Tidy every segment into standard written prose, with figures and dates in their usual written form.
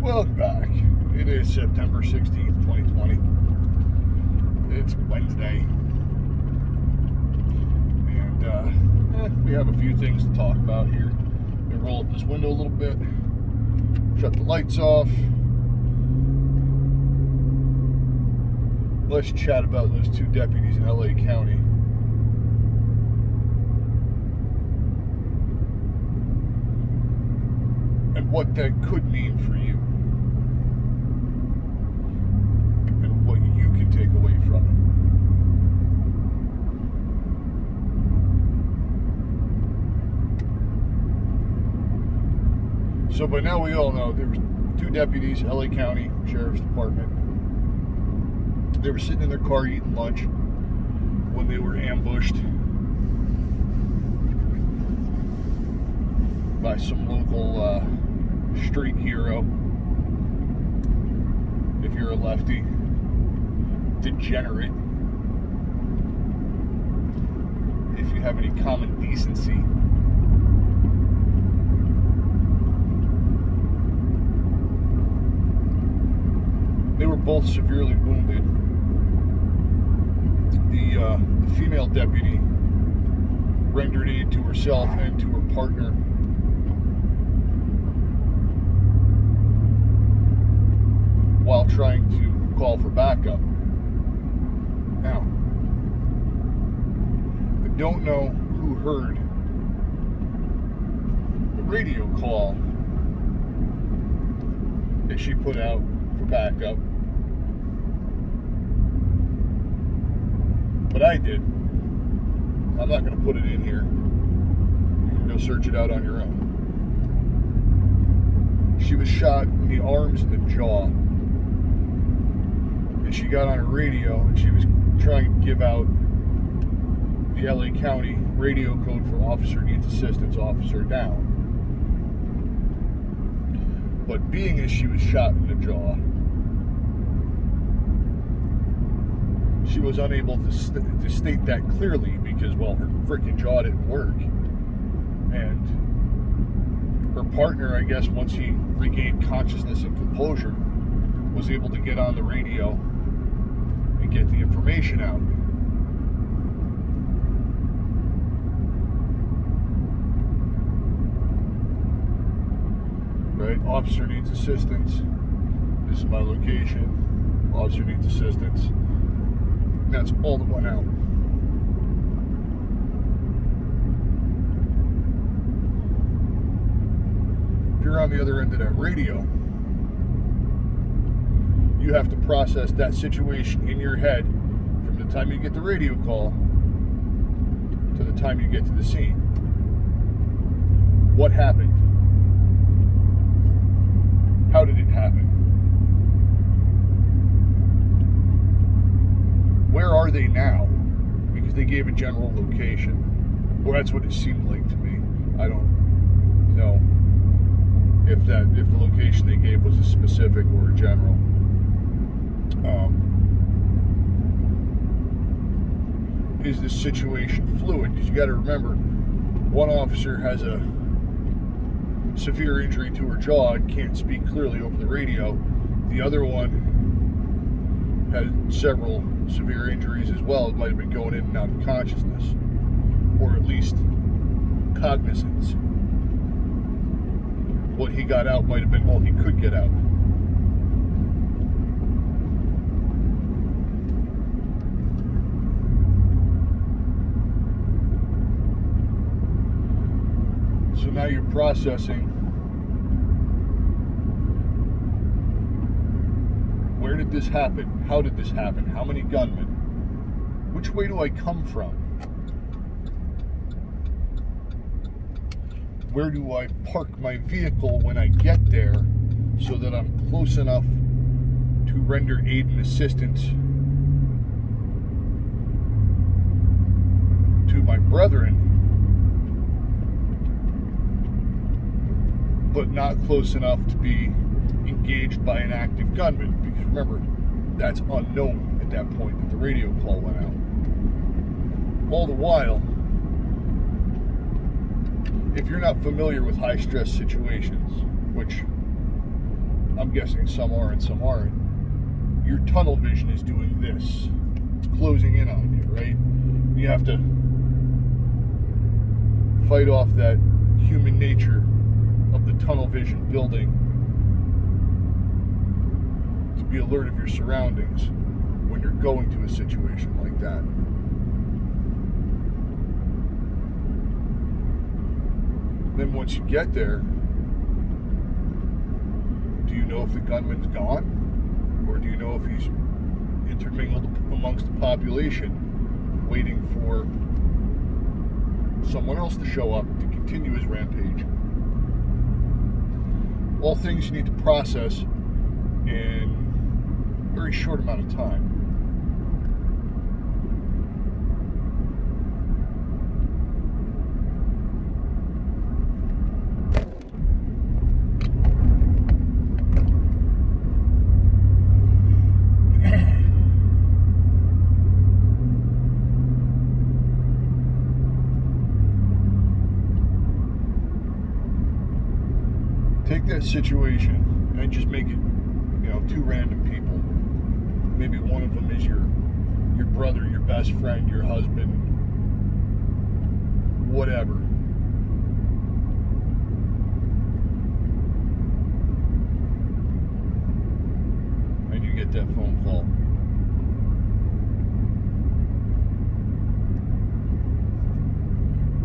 Welcome back. It is September 16th, 2020. It's Wednesday. And we have a few things to talk about here. I'm going to roll up this window a little bit, shut the lights off. Let's chat about those two deputies in LA County. And what that could mean for you. And what you can take away from it. So by now we all know there was two deputies, LA County Sheriff's Department. They were sitting in their car eating lunch when they were ambushed by some local street hero, if you're a lefty, degenerate, if you have any common decency. They were both severely wounded. The female deputy rendered aid to herself and to her partner. While trying to call for backup. Now, I don't know who heard the radio call that she put out for backup, but I did. I'm not going to put it in here. You can go search it out on your own. She was shot in the arms and the jaw. She got on her radio and she was trying to give out the LA County radio code for officer needs assistance, officer down. But being as she was shot in the jaw, she was unable to state that clearly because, well, her freaking jaw didn't work. And her partner, I guess, once he regained consciousness and composure, was able to get on the radio and get the information out. Right? Officer needs assistance. This is my location. Officer needs assistance. And that's all that went out. If you're on the other end of that radio, you have to process that situation in your head from the time you get the radio call to the time you get to the scene. What happened? How did it happen? Where are they now? Because they gave a general location. Well, that's what it seemed like to me. I don't know if the location they gave was a specific or a general. Is this situation fluid? Because you got to remember, one officer has a severe injury to her jaw and can't speak clearly over the radio. The other one had several severe injuries as well. It might have been going in and out of consciousness, or at least cognizance. What he got out might have been all he could get out. So now you're processing, where did this happen? How did this happen? How many gunmen? Which way do I come from? Where do I park my vehicle when I get there so that I'm close enough to render aid and assistance to my brethren, but not close enough to be engaged by an active gunman? Because remember, that's unknown at that point that the radio call went out. All the while, if you're not familiar with high stress situations, which I'm guessing some are and some aren't, your tunnel vision is doing this. It's closing in on you, right? You have to fight off that human nature of the tunnel vision building to be alert of your surroundings when you're going to a situation like that. Then once you get there, do you know if the gunman's gone? Or do you know if he's intermingled amongst the population waiting for someone else to show up to continue his rampage? All things you need to process in a very short amount of time. Take that situation and just make it, two random people. Maybe one of them is your brother, your best friend, your husband, whatever. And you get that phone call.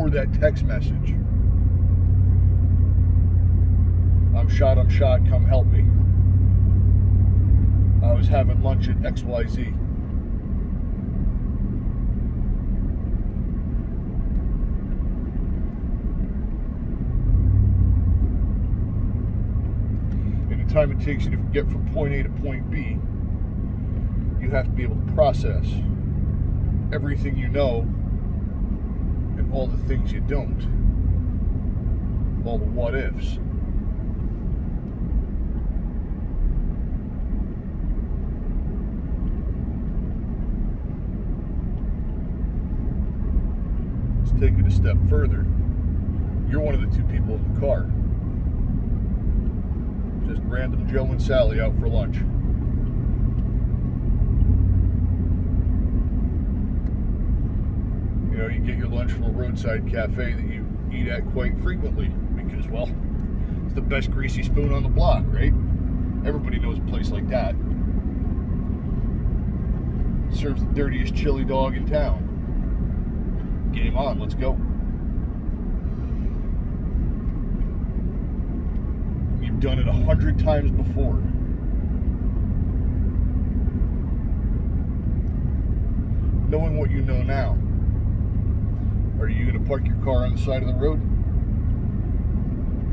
Or that text message. I'm shot, come help me. I was having lunch at XYZ. In the time it takes you to get from point A to point B, you have to be able to process everything you know and all the things you don't. All the what ifs. Take it a step further. You're one of the two people in the car. Just random Joe and Sally out for lunch. You get your lunch from a roadside cafe that you eat at quite frequently because, well, it's the best greasy spoon on the block, right? Everybody knows a place like that. Serves the dirtiest chili dog in town. Game on, let's go. You've done it 100 times before. Knowing what you know now, are you going to park your car on the side of the road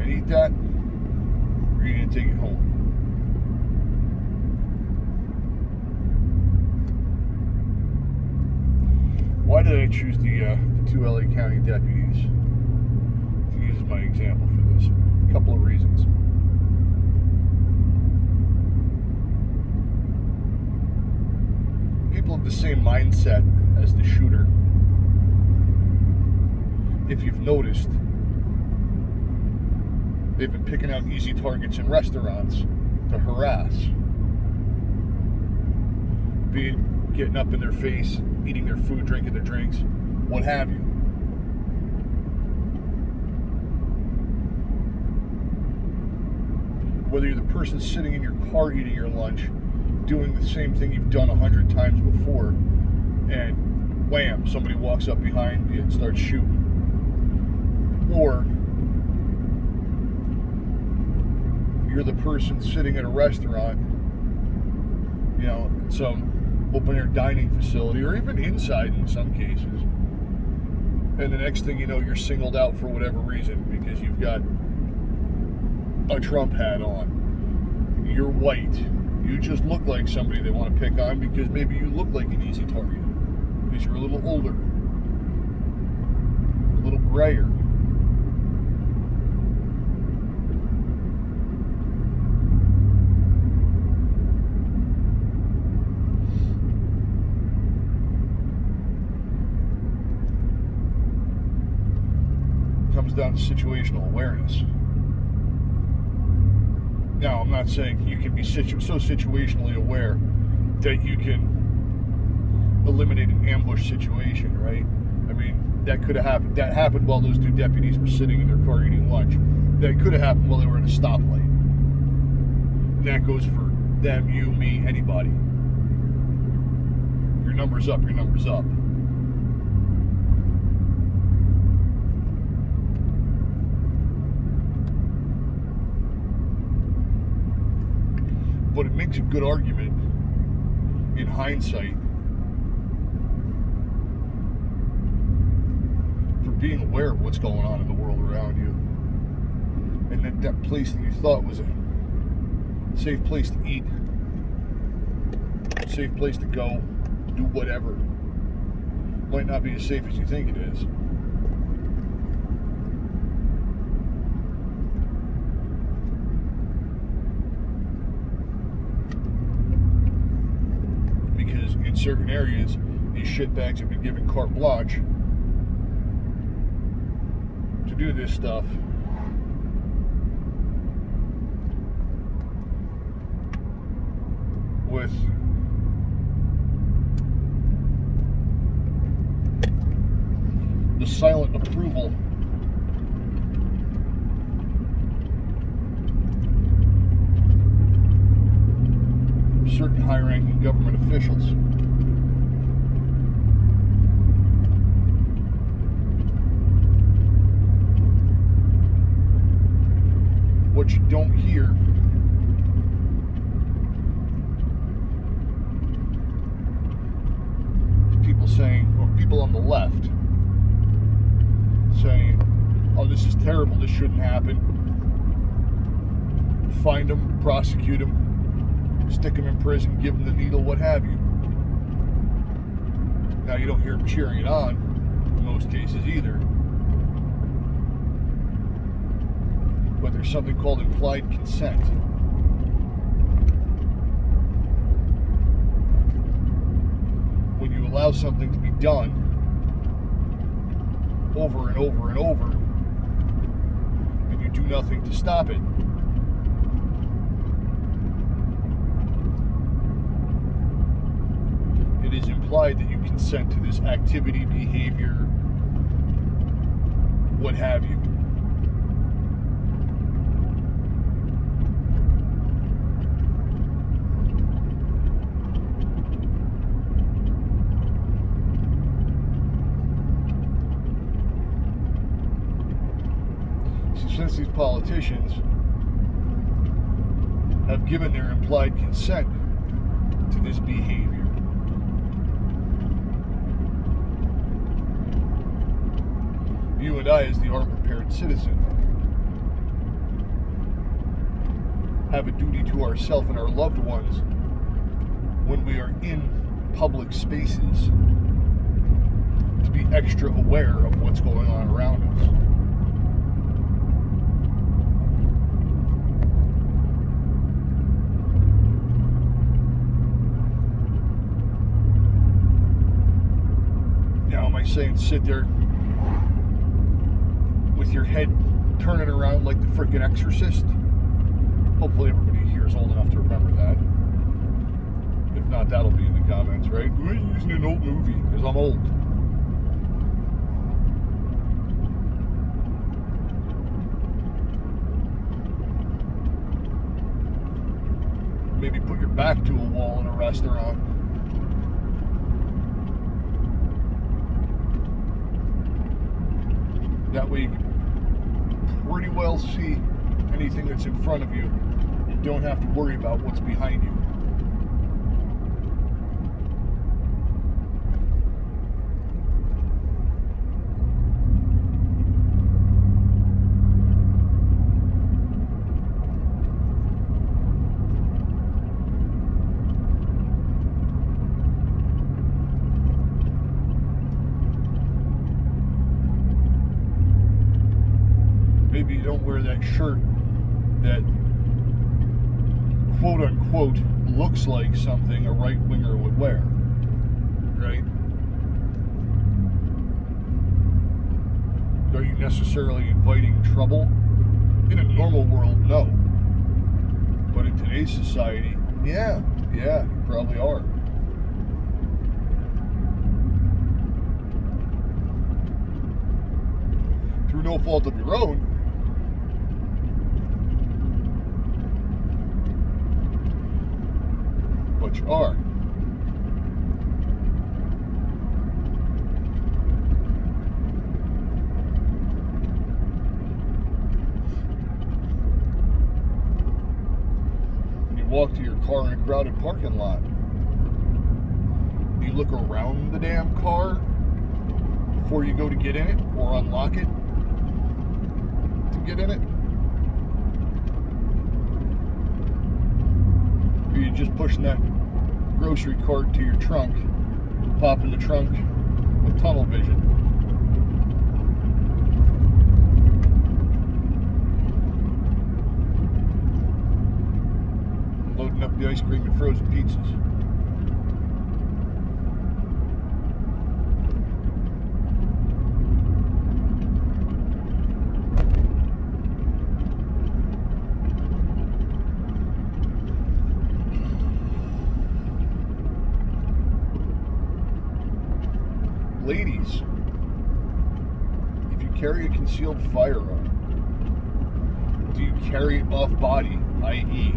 and eat that? Or are you going to take it home? Why did I choose the two LA County deputies to use as my example for this? A couple of reasons. People have the same mindset as the shooter. If you've noticed, they've been picking out easy targets in restaurants to harass. Getting up in their face, eating their food, drinking their drinks, what have you. Whether you're the person sitting in your car eating your lunch, doing the same thing you've done 100 times before, and wham, somebody walks up behind you and starts shooting. Or you're the person sitting at a restaurant, some open-air dining facility, or even inside in some cases. And the next thing you know, you're singled out for whatever reason because you've got a Trump hat on. You're white. You just look like somebody they want to pick on because maybe you look like an easy target because you're a little older, a little grayer. Comes down to situational awareness. Now, I'm not saying you can be so situationally aware that you can eliminate an ambush situation, right? I mean, that could have happened. That happened while those two deputies were sitting in their car eating lunch. That could have happened while they were at a stoplight. And that goes for them, you, me, anybody. If your number's up, your number's up. But it makes a good argument in hindsight for being aware of what's going on in the world around you. And that place that you thought was a safe place to eat, safe place to go, do whatever, might not be as safe as you think it is. Because in certain areas, these shitbags have been given carte blanche to do this stuff. With the silent approval of certain high-ranking government officials. What you don't hear saying, or people on the left saying, oh, this is terrible, this shouldn't happen. Find them, prosecute them, stick them in prison, give them the needle, what have you. Now, you don't hear them cheering it on in most cases either. But there's something called implied consent. When you allow something to be done over and over and over, and you do nothing to stop it, it is implied that you consent to this activity, behavior, what have you. Since these politicians have given their implied consent to this behavior, you and I, as the armed-prepared citizen, have a duty to ourselves and our loved ones when we are in public spaces to be extra aware of what's going on around us. Saying sit there with your head turning around like the frickin' Exorcist. Hopefully everybody here is old enough to remember that. If not, that'll be in the comments, right? Why are you using an old movie? Because I'm old. Maybe put your back to a wall in a restaurant. That way you can pretty well see anything that's in front of you. You don't have to worry about what's behind you. Maybe you don't wear that shirt that quote unquote looks like something a right winger would wear, right? Are you necessarily inviting trouble? In a normal world, no. But in today's society, yeah, you probably are. Through no fault of your own. But you are. When you walk to your car in a crowded parking lot, do you look around the damn car before you go to get in it or unlock it to get in it? Or are you just pushing that grocery cart to your trunk, popping the trunk with tunnel vision? Loading up the ice cream and frozen pizzas. Ladies, if you carry a concealed firearm, do you carry it off body, i.e.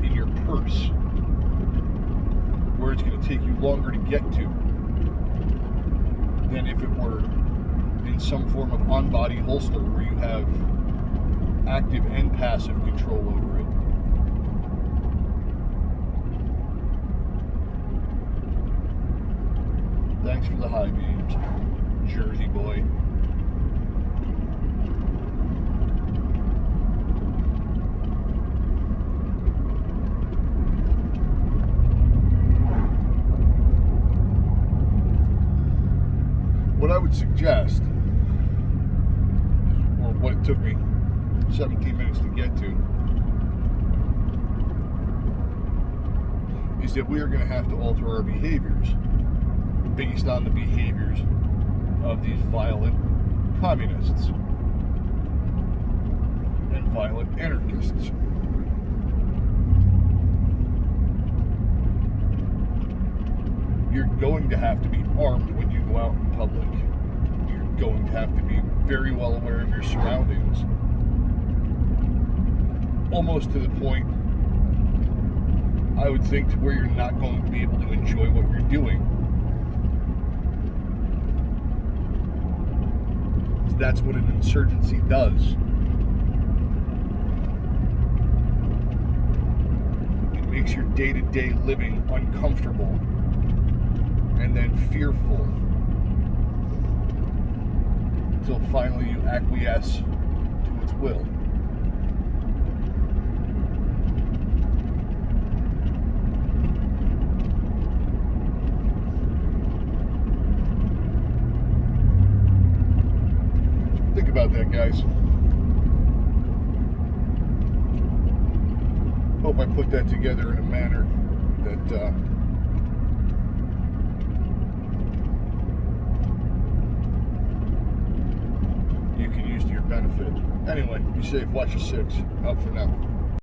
in your purse, where it's going to take you longer to get to than if it were in some form of on-body holster where you have active and passive control over it? Thanks for the high beams, Jersey boy. What I would suggest, or what it took me 17 minutes to get to, is that we are going to have to alter our behaviors based on the behaviors of these violent communists and violent anarchists. You're going to have to be armed when you go out in public. You're going to have to be very well aware of your surroundings. Almost to the point, I would think, to where you're not going to be able to enjoy what you're doing. That's what an insurgency does. It makes your day-to-day living uncomfortable and then fearful until finally you acquiesce to its will. Think about that, guys. Hope I put that together in a manner that you can use to your benefit. Anyway, be safe, watch your six. Out for now.